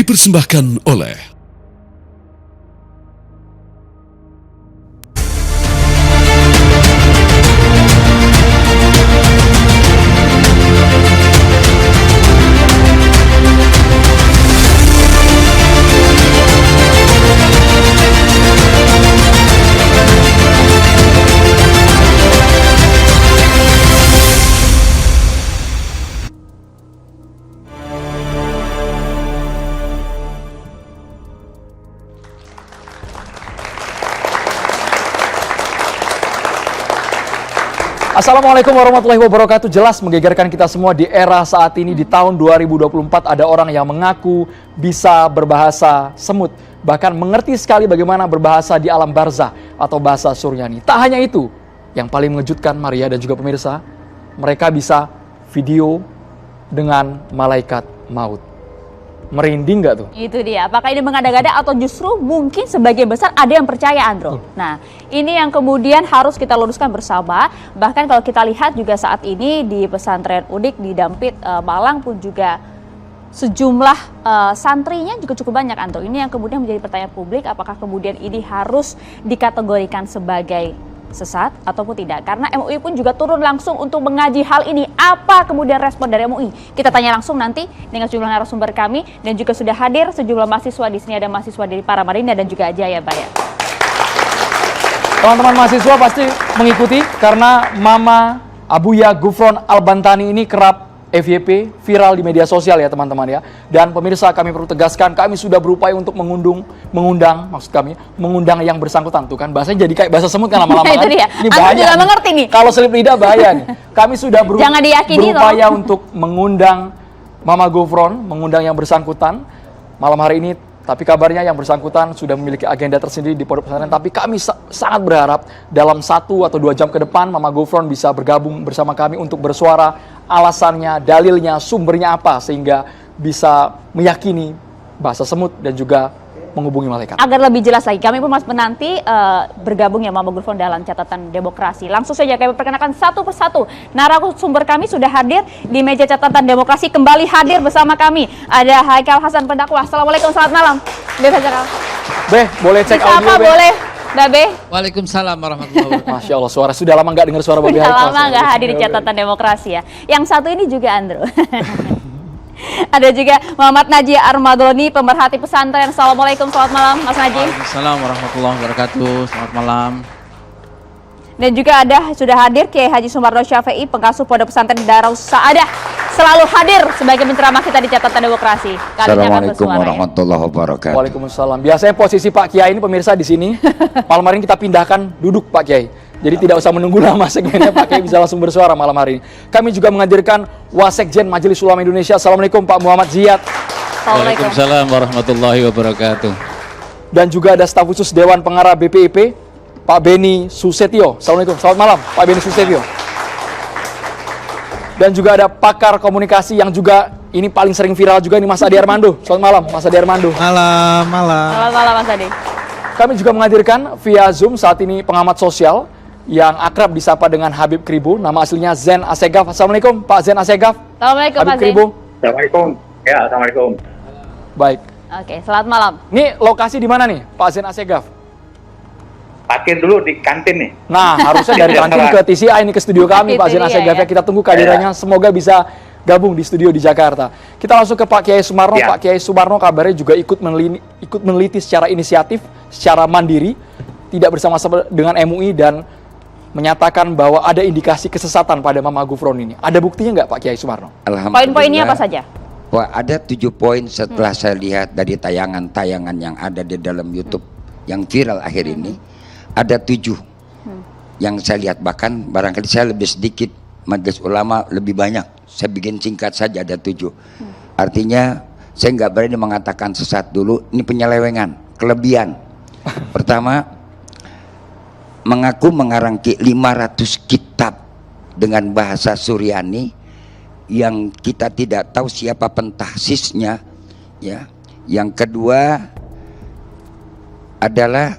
dipersembahkan oleh Assalamualaikum warahmatullahi wabarakatuh. Jelas menggegerkan kita semua di era saat ini di tahun 2024 ada orang yang mengaku bisa berbahasa semut. Bahkan mengerti sekali bagaimana berbahasa di alam barzah atau bahasa Suryani. Tak hanya itu, yang paling mengejutkan Maria dan juga pemirsa, mereka bisa video dengan malaikat maut. Merinding nggak tuh? Itu dia, apakah ini mengada-gada atau justru mungkin sebagian besar ada yang percaya, Andro? Nah, ini yang kemudian harus kita luruskan bersama. Bahkan kalau kita lihat juga saat ini di pesantren Udik di Dampit Malang pun juga sejumlah santrinya juga cukup banyak, Andro. Ini yang kemudian menjadi pertanyaan publik, apakah kemudian ini harus dikategorikan sebagai sesat ataupun tidak, karena MUI pun juga turun langsung untuk mengaji hal ini. Apa kemudian respon dari MUI? Kita tanya langsung nanti dengan sejumlah narasumber kami, dan juga sudah hadir sejumlah mahasiswa. Di sini ada mahasiswa dari Paramadina dan juga Ajaya, Pak ya. Teman-teman mahasiswa pasti mengikuti karena Mama Abuya Gufron Al-Bantani ini kerap FYP viral di media sosial ya teman-teman ya. Dan pemirsa, kami perlu tegaskan, kami sudah berupaya untuk mengundang yang bersangkutan. Tuh kan bahasanya jadi kayak bahasa semut kan lama-lama kan. Ini bahaya. Juga mengerti nih. Kalau selip lidah bahaya nih. Kami sudah berupaya untuk mengundang Mama Gufron, mengundang yang bersangkutan malam hari ini. Tapi kabarnya yang bersangkutan sudah memiliki agenda tersendiri di pondok pesantren. Tapi kami sangat berharap dalam 1 atau 2 jam ke depan Mama Gufron bisa bergabung bersama kami untuk bersuara, alasannya, dalilnya, sumbernya apa, sehingga bisa meyakini bahasa semut dan juga menghubungi malaikat. Agar lebih jelas lagi, kami pun masih menanti bergabungnya Mama Gufron dalam catatan demokrasi. Langsung saja kami perkenalkan satu persatu. Narasumber kami sudah hadir di meja catatan demokrasi, kembali hadir bersama kami. Ada Haikal Hasan Pendakwah. Assalamualaikum, selamat malam. Beh, boleh cek bisa audio, apa, Beh? boleh. Babe. Waalaikumsalam warahmatullahi wabarakatuh. Masya Allah, suara sudah lama nggak dengar suara Babe Sudah Haikal. lama nggak hadir di catatan demokrasi ya. Yang satu ini juga Andro. Ada juga Muhammad Najih Armadoni, pemerhati pesantren. Assalamualaikum, selamat malam Mas Najih. Waalaikumsalam warahmatullahi wabarakatuh. Selamat malam. Dan juga sudah hadir Kiai Haji Sumarno Syafi'i, pengasuh Pondok Pesantren Darus Saadah, selalu hadir sebagai penceramah kita di catatan demokrasi. Assalamualaikum warahmatullahi wabarakatuh. Waalaikumsalam. Biasanya posisi Pak Kiai ini pemirsa di sini. Malam hari ini kita pindahkan duduk Pak Kiai. Jadi tidak usah menunggu lama segmennya, Pak Kiai bisa langsung bersuara malam hari ini. Kami juga menghadirkan Wasekjen Majelis Ulama Indonesia. Assalamualaikum Pak Muhammad Ziyad. Waalaikumsalam warahmatullahi wabarakatuh. Dan juga ada staf khusus Dewan Pengarah BPIP, Pak Beni Susetio. Assalamualaikum, selamat malam Pak Beni Susetio. Dan juga ada pakar komunikasi yang juga ini paling sering viral juga ini, Mas Adi Armando. Selamat malam Mas Adi Armando. Malam. Selamat malam Mas Adi. Kami juga menghadirkan via Zoom saat ini pengamat sosial yang akrab disapa dengan Habib Kribo, nama aslinya Zen Assegaf. Assalamualaikum Pak Zen Assegaf. Assalamualaikum Habib Pak Zen. Kribo. Assalamualaikum. Ya, assalamualaikum. Baik. Oke, selamat malam. Ini lokasi di mana nih Pak Zen Assegaf? Parkir dulu di kantin nih. Nah, harusnya dari kantin ke TCI ini ke studio kami Pak Itu Zen dia, Assegaf ya. ya. Kita tunggu kehadirannya, semoga bisa gabung di studio di Jakarta. Kita langsung ke Pak Kiai Sumarno. Ya. Pak Kiai Sumarno kabarnya juga ikut meneliti secara inisiatif, secara mandiri, tidak bersama-sama dengan MUI dan menyatakan bahwa ada indikasi kesesatan pada Mama Gufron ini. Ada buktinya nggak Pak Kiai Sumarno? Poin-poinnya apa saja? Wah, ada 7 poin setelah saya lihat dari tayangan-tayangan yang ada di dalam YouTube yang viral akhir ini. Ada 7 yang saya lihat, bahkan barangkali saya lebih sedikit, Majelis Ulama lebih banyak. Saya bikin singkat saja, ada 7. Artinya saya nggak berani mengatakan sesat dulu, ini penyelewengan, kelebihan. Pertama, mengaku mengarang 500 kitab dengan bahasa Suryani yang kita tidak tahu siapa pentahsisnya ya. Yang kedua adalah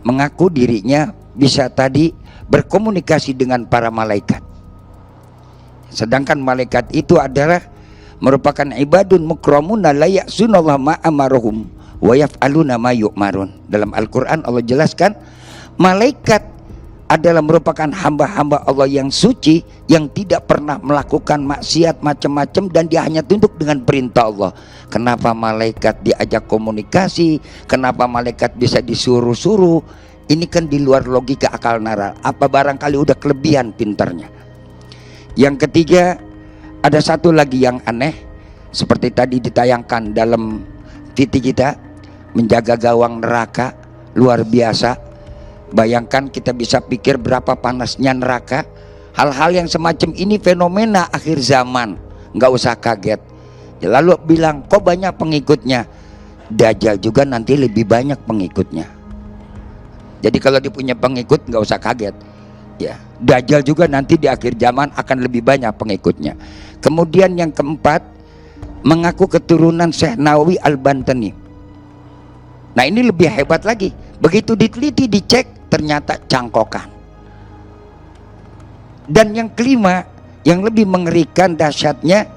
mengaku dirinya bisa tadi berkomunikasi dengan para malaikat. Sedangkan malaikat itu adalah merupakan ibadun mukramuna la ya'sunallah ma amaruhum wa yaf'aluna ma yu'marun. Dalam Al-Qur'an Allah jelaskan malaikat adalah merupakan hamba-hamba Allah yang suci, yang tidak pernah melakukan maksiat macam-macam, dan dia hanya tunduk dengan perintah Allah. Kenapa malaikat diajak komunikasi? Kenapa malaikat bisa disuruh-suruh? Ini kan di luar logika akal nalar. Apa barangkali udah kelebihan pintarnya? Yang ketiga, ada satu lagi yang aneh, seperti tadi ditayangkan dalam TV kita, menjaga gawang neraka luar biasa. Bayangkan, kita bisa pikir berapa panasnya neraka. Hal-hal yang semacam ini fenomena akhir zaman, nggak usah kaget. Ya, lalu bilang kok banyak pengikutnya? Dajjal juga nanti lebih banyak pengikutnya. Jadi kalau dia punya pengikut nggak usah kaget. Ya, Dajjal juga nanti di akhir zaman akan lebih banyak pengikutnya. Kemudian yang keempat, mengaku keturunan Syekh Nawawi Al-Bantani. Nah ini lebih hebat lagi. Begitu diteliti, dicek, ternyata cangkokan. Dan yang kelima, yang lebih mengerikan dahsyatnya,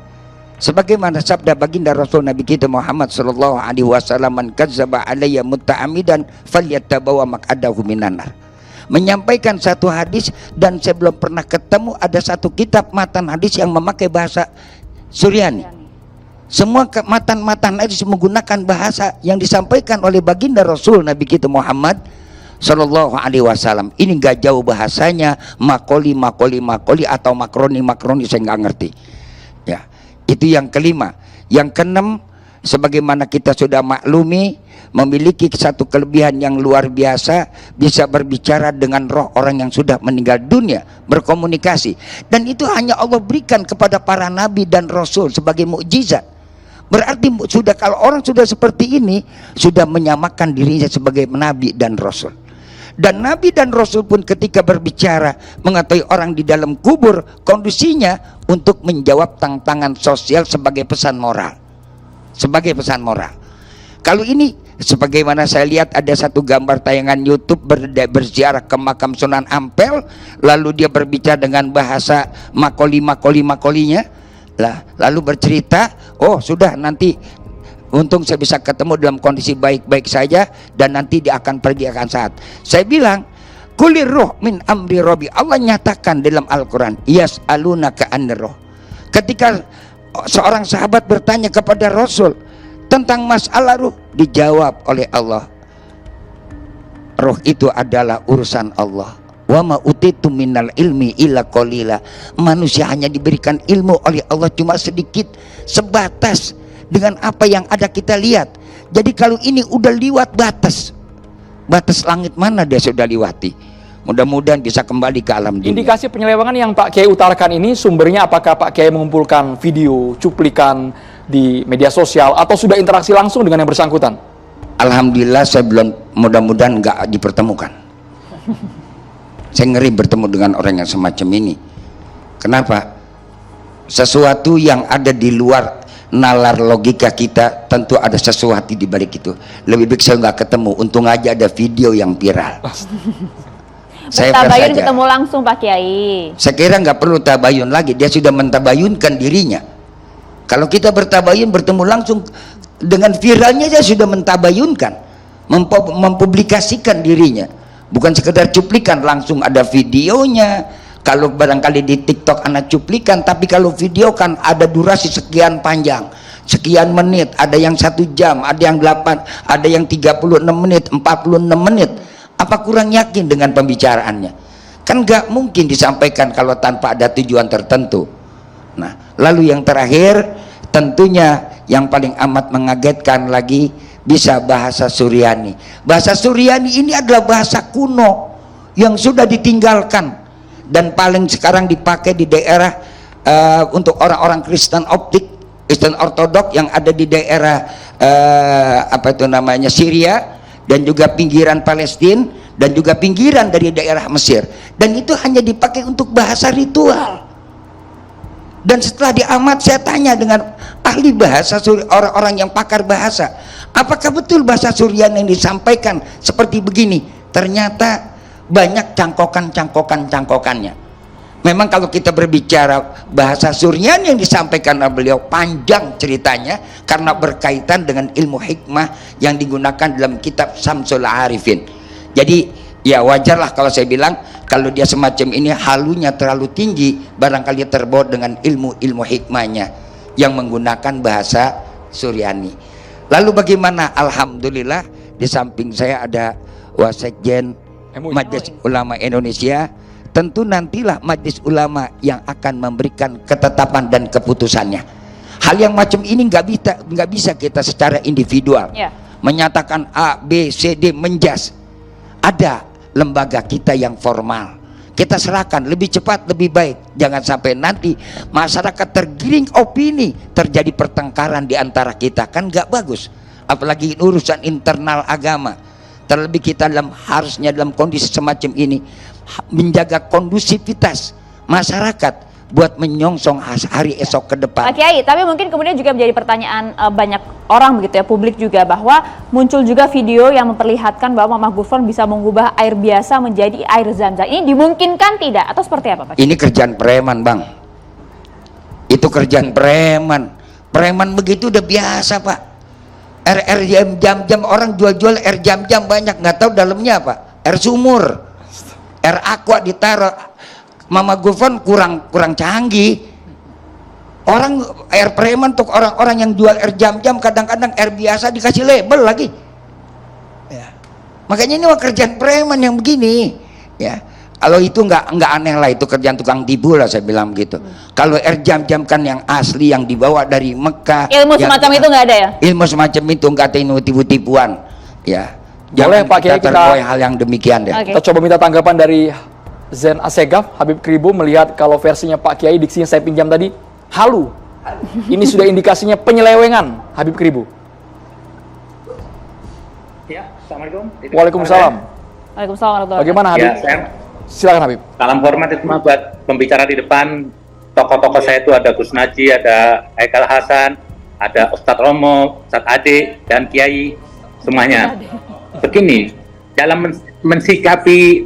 sebagaimana sabda baginda Rasul Nabi kita Muhammad sallallahu alaihi wasallam, "Man kadzdzaba alayya mutta'amidan falyattabawa maq'adahu minan nar." Menyampaikan satu hadis, dan saya belum pernah ketemu ada satu kitab matan hadis yang memakai bahasa Suryani. Semua matan-matan hadis menggunakan bahasa yang disampaikan oleh baginda Rasul Nabi kita Muhammad Sallallahu Alaihi Wasallam. Ini gak jauh bahasanya, makoli atau makroni, saya nggak ngerti. Ya, itu yang kelima. Yang keenam, sebagaimana kita sudah maklumi, memiliki satu kelebihan yang luar biasa, bisa berbicara dengan roh orang yang sudah meninggal dunia, berkomunikasi. Dan itu hanya Allah berikan kepada para nabi dan rasul sebagai mukjizat. Berarti sudah, kalau orang sudah seperti ini, sudah menyamakan dirinya sebagai nabi dan rasul. Dan nabi dan rasul pun ketika berbicara mengetahui orang di dalam kubur, kondisinya untuk menjawab tantangan sosial sebagai pesan moral. Sebagai pesan moral. Kalau ini, sebagaimana saya lihat ada satu gambar tayangan YouTube berziarah ke makam Sunan Ampel, lalu dia berbicara dengan bahasa makolinya. Lalu bercerita, oh sudah, nanti untung saya bisa ketemu dalam kondisi baik-baik saja, dan nanti dia akan pergi akan saat. Saya bilang, kulir roh min amri robi. Allah nyatakan dalam Al-Quran, yas'alunaka anir roh. Ketika seorang sahabat bertanya kepada Rasul tentang masalah ruh, dijawab oleh Allah, roh itu adalah urusan Allah. Wa ma utitu minal ilmi illa qalila. Manusia hanya diberikan ilmu oleh Allah cuma sedikit, sebatas dengan apa yang ada kita lihat. Jadi kalau ini udah liwat batas langit mana dia sudah liwati. Mudah-mudahan bisa kembali ke alam dunia. Indikasi penyelewengan yang Pak Kiai utarakan ini sumbernya apakah Pak Kiai mengumpulkan video, cuplikan di media sosial, atau sudah interaksi langsung dengan yang bersangkutan? Alhamdulillah saya belum, mudah-mudahan nggak dipertemukan. Saya ngeri bertemu dengan orang yang semacam ini. Kenapa? Sesuatu yang ada di luar nalar logika kita, tentu ada sesuatu di balik itu. Lebih baik saya nggak ketemu. Untung aja ada video yang viral. Saya tabayun ketemu langsung Pak Kiai. Saya kira nggak perlu tabayun lagi. Dia sudah mentabayunkan dirinya. Kalau kita bertabayun, bertemu langsung, dengan viralnya dia sudah mentabayunkan, mempublikasikan dirinya. Bukan sekedar cuplikan, langsung ada videonya. Kalau barangkali di TikTok anak cuplikan, tapi kalau video kan ada durasi sekian panjang, sekian menit, ada yang 1 jam, ada yang 8, ada yang 36 menit, 46 menit. Apa kurang yakin dengan pembicaraannya? Kan gak mungkin disampaikan kalau tanpa ada tujuan tertentu. Nah, lalu yang terakhir, tentunya yang paling amat mengagetkan lagi, bisa bahasa Suryani. Bahasa Suryani ini adalah bahasa kuno yang sudah ditinggalkan, dan paling sekarang dipakai di daerah untuk orang-orang Kristen optik, Kristen Ortodok yang ada di daerah Syria, dan juga pinggiran Palestina, dan juga pinggiran dari daerah Mesir. Dan itu hanya dipakai untuk bahasa ritual. Dan setelah diamat, saya tanya dengan ahli bahasa, orang-orang yang pakar bahasa, apakah betul bahasa Suryani yang disampaikan seperti begini? Ternyata banyak cangkokannya. Memang kalau kita berbicara bahasa Suryani yang disampaikan oleh beliau panjang ceritanya karena berkaitan dengan ilmu hikmah yang digunakan dalam kitab Syamsul Arifin. Jadi ya wajarlah kalau saya bilang kalau dia semacam ini halunya terlalu tinggi, barangkali terbawa dengan ilmu-ilmu hikmahnya yang menggunakan bahasa Suryani. Lalu bagaimana? Alhamdulillah di samping saya ada Wasekjen Majelis Ulama Indonesia. Tentu nantilah Majelis Ulama yang akan memberikan ketetapan dan keputusannya. Hal yang macam ini nggak bisa kita secara individual menyatakan A, B, C, D menjas. Ada lembaga kita yang formal. Kita serahkan lebih cepat lebih baik. Jangan sampai nanti masyarakat tergiring opini, terjadi pertengkaran di antara kita, kan nggak bagus. Apalagi urusan internal agama. Terlebih kita harusnya dalam kondisi semacam ini menjaga kondusivitas masyarakat buat menyongsong hari esok ke depan. Pak Kiai, tapi mungkin kemudian juga menjadi pertanyaan banyak orang begitu ya, publik juga, bahwa muncul juga video yang memperlihatkan bahwa Mama Gufron bisa mengubah air biasa menjadi air Zam-Zam. Ini dimungkinkan tidak atau seperti apa, Pak? Ini kerjaan preman, Bang. Itu kerjaan preman. Preman begitu udah biasa, Pak. Jam-jam orang jual-jual air jam-jam banyak, nggak tahu dalamnya apa. Air sumur, air aqua ditaruh. Mama Gufron kurang canggih. Orang air preman untuk orang-orang yang jual air jam-jam, kadang-kadang air biasa dikasih label lagi. Ya. Makanya ini kerjaan preman yang begini. Ya. Kalau itu nggak aneh lah, itu kerjaan tukang tipu lah saya bilang begitu. Kalau air jam-jam kan yang asli yang dibawa dari Mekah. Ilmu semacam itu nggak ada ya? Ilmu semacam itu nggak ada tipu-tipuan. Ya. Boleh Pak Kiai, kita terbuai hal yang demikian deh. Okay. Kita coba minta tanggapan dari Zen Asegaf, Habib Kribo, melihat kalau versinya Pak Kiai diksinya saya pinjam tadi halu. Ini sudah indikasinya penyelewengan, Habib Kribo. Ya, Assalamualaikum. Waalaikumsalam. Waalaikumsalam. Bagaimana Habib? Ya, Silakan Habib. salam hormat itu semua buat pembicara di depan. Tokoh-tokoh saya itu ada Gus Naji, ada Haikal Hasan, ada Ustadz Romo, Ustadz Ade, dan Kiai semuanya. Begini, dalam mensikapi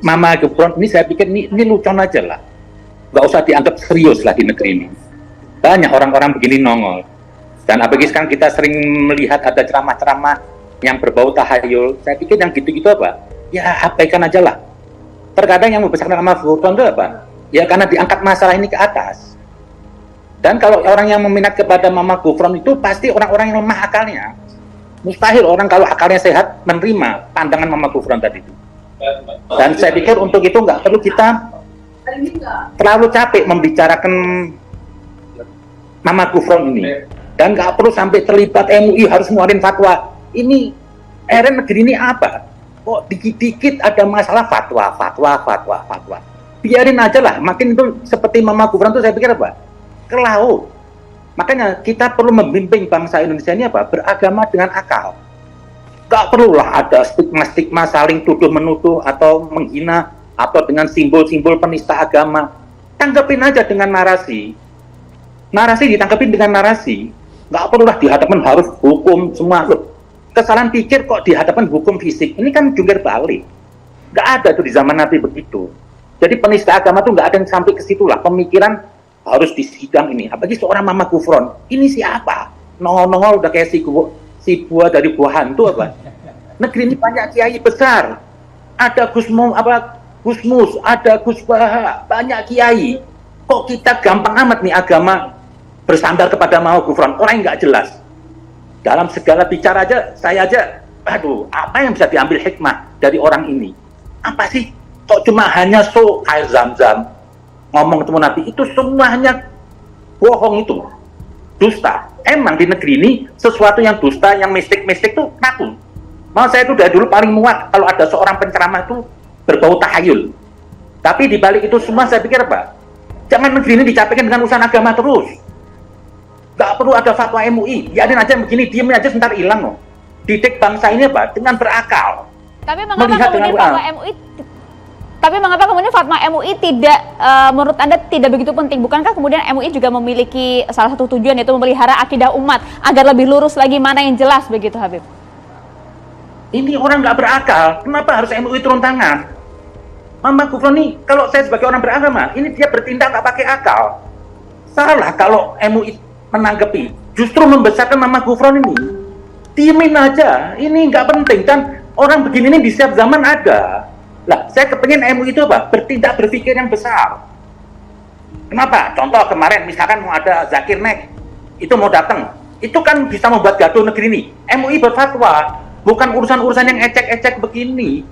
Mama Gufron ini saya pikir ini lucon aja lah, nggak usah dianggap serius lah di negeri ini. Banyak orang-orang begini nongol, dan apalagi sekarang kita sering melihat ada ceramah-ceramah yang berbau tahayul. Saya pikir yang gitu-gitu apa? Ya abaikan aja lah. Terkadang yang membesarkan Mama Gufron itu apa? Ya karena diangkat masalah ini ke atas. Dan kalau orang yang meminat kepada Mama Gufron itu pasti orang-orang yang lemah akalnya. Mustahil orang kalau akalnya sehat menerima pandangan Mama Gufron tadi itu. Dan saya pikir untuk itu nggak perlu kita terlalu capek membicarakan Mama Gufron ini, dan nggak perlu sampai terlibat MUI harus ngeluarin fatwa. Ini negeri ini apa? Kok dikit-dikit ada masalah fatwa. Biarin aja lah. Makin itu seperti Mama Gufron itu saya pikir apa? Ke laut. Makanya kita perlu membimbing bangsa Indonesia ini apa? Beragama dengan akal. Gak perlulah ada stigma-stigma saling tuduh-menuduh atau menghina atau dengan simbol-simbol penista agama. Tanggapin aja dengan narasi. Narasi ditangkapin dengan narasi. Gak perlulah dihadapkan harus hukum semua. Loh, kesalahan pikir kok dihadapkan hukum fisik. Ini kan jungkir balik. Gak ada tuh di zaman Nabi begitu. Jadi penista agama tuh gak ada yang sampai ke situ lah. Pemikiran harus disidang ini. Apalagi seorang Mama Gufron. Ini siapa? Nongol-nongol udah kayak si buah dari buah hantu apa? Negeri ini banyak kiai besar. Ada Gusmus, ada Gus Baha, banyak kiai. Kok kita gampang amat nih agama bersandar kepada Mama Gufron? Orang yang nggak jelas. Dalam segala bicara aja, saya aja, aduh, apa yang bisa diambil hikmah dari orang ini? Apa sih? Kok cuma hanya air Zam-Zam, ngomong ketemu Nabi, itu semuanya bohong itu. Dusta. Emang di negeri ini sesuatu yang dusta, yang mistik-mistik tuh ngaku. Mau saya itu dari dulu paling muak kalau ada seorang penceramah itu berbau tahayul. Tapi di balik itu semua saya pikir apa? Jangan negeri ini dicapekin dengan urusan agama terus. Gak perlu ada fatwa MUI. Biarin aja begini, diemin aja sebentar hilang loh. Didik bangsa ini apa? Dengan berakal. Tapi mengapa kemudian fatwa MUI? Tapi mengapa kemudian fatwa MUI tidak, menurut Anda tidak begitu penting? Bukankah kemudian MUI juga memiliki salah satu tujuan, yaitu memelihara akidah umat agar lebih lurus lagi, mana yang jelas begitu, Habib? Ini orang nggak berakal. Kenapa harus MUI turun tangan? Mama Gufron ini, kalau saya sebagai orang beragama, ini dia bertindak nggak pakai akal. Salah kalau MUI menanggapi, justru membesarkan Mama Gufron ini. Diemin aja, ini nggak penting. Dan orang begini ini di setiap zaman ada. Lah, saya kepengin MUI itu apa? Bertindak, berpikir yang besar. Kenapa? Contoh kemarin, misalkan mau ada Zakir Naik, itu mau datang. Itu kan bisa membuat gaduh negeri ini. MUI berfatwa, bukan urusan-urusan yang ecek-ecek begini.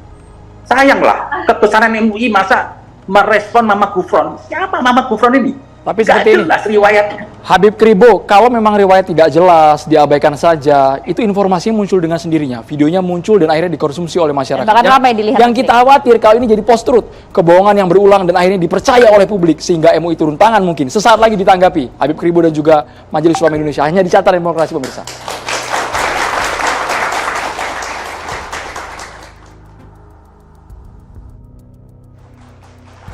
Sayanglah, kebesaran MUI masa merespon Mama Gufron. Siapa Mama Gufron ini? Tapi Gak seperti ini, jelas riwayatnya. Habib Kribo, kalau memang riwayat tidak jelas, diabaikan saja, itu informasinya muncul dengan sendirinya. Videonya muncul dan akhirnya dikonsumsi oleh masyarakat. Bahkan ramai dilihat yang kita khawatir kali ini jadi post-truth, kebohongan yang berulang dan akhirnya dipercaya oleh publik, sehingga MUI turun tangan mungkin. Sesaat lagi ditanggapi, Habib Kribo dan juga Majelis Ulama Indonesia. Hanya di Carta Demokrasi pemirsa.